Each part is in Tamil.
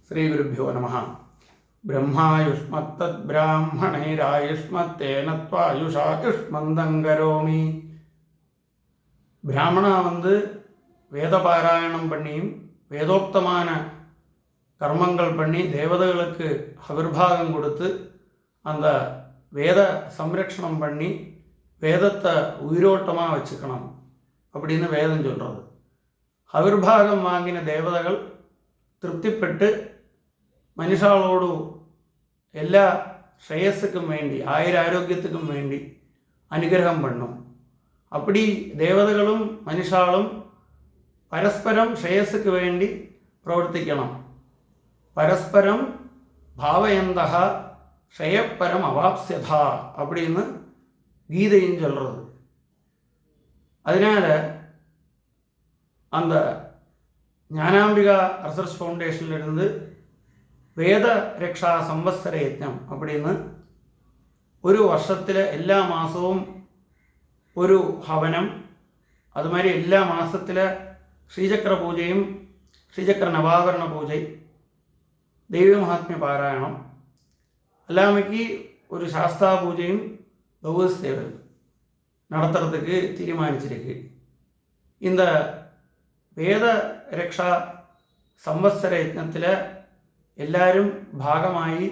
ശ്രീഗുരുഭ്യോ നമഃ. ബ്രഹ്മായുഷ്മത്തദ്ബ്രാഹ്മണൈരായുഷ്മത്തേന ത്വായുഷായുഷ്മന്തം കരോമി. பிராமணா வேத பாராயணம் பண்ணியும் வேதோக்தமான கர்மங்கள் பண்ணி தேவதைகளுக்கு அவிர்வாகம் கொடுத்து அந்த வேத சம்ரக்ஷணம் பண்ணி வேதத்தை உயிரோட்டமாக வச்சுக்கணும் அப்படின்னு வேதம் சொல்கிறது. அவிர்வாகம் வாங்கின தேவதைகள் திருப்திப்பட்டு மனுஷாளோடு எல்லா ஸ்ரேயஸுக்கும் வேண்டி ஆயுராரோக்கியத்துக்கும் வேண்டி അനുഗ്രഹം பண்ணும். அப்படி தேவதைகளும் மனுஷாலும் பரஸ்பரம் ஸ்ரேயஸுக்கு வேண்டி பிரவர்த்திக்கணும். பரஸ்பரம் பாவயந்தா ஸ்ரேயப்பரம் அவாப்ஸ்யதா அப்படின்னு கீதையும் சொல்கிறது. அதனால் அந்த ஞானாம்பிகா ரிசர்ச் ஃபவுண்டேஷன்லேருந்து வேத രക്ഷാ സംവത്സര യജ്ഞം அப்படின்னு ഒരു വർഷത്തിൽ എല്ലാ മാസവും ഒരു ഹവനം, അതുമാതിരി എല്ലാ മാസത്തിലെ ശ്രീചക്ര പൂജയും ശ്രീചക്ര നവാവരണ പൂജ, ദൈവമഹാത്മ്യ പാരായണം எல்லாமைக்கு ஒரு சாஸ்தா பூஜையும் பகவத் சேவை நடத்துறதுக்கு தீர்மானிச்சிருக்கு. இந்த வேத രക്ഷാ സംവത്സര യജ്ഞത്തിൽ எல்லாரும் பாகமாகி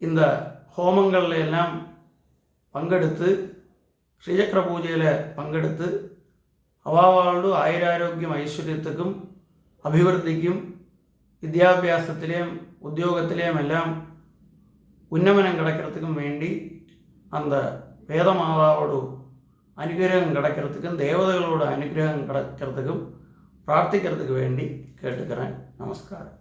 இந்த ஹோமங்களில் எல்லாம் பங்கெடுத்து ஸ்ரீசக்கர பூஜையில் பங்கெடுத்து அவாவாளோடு ஆயுராரோக்கியம் ஐஸ்வர்யத்துக்கும் அபிவிருத்திக்கும் வித்யாபியாசத்திலேயும் உத்தியோகத்திலேயும் எல்லாம் உன்னமனம் கிடைக்கிறதுக்கும் வேண்டி அந்த வேதமாதாவோடு அனுகிரகம் கிடைக்கிறதுக்கும் தேவதைகளோட அனுகிரகம் கிடைக்கிறதுக்கும் பிரார்த்திக்கிறதுக்கு வேண்டி கேட்டுக்கிறேன். நமஸ்காரம்.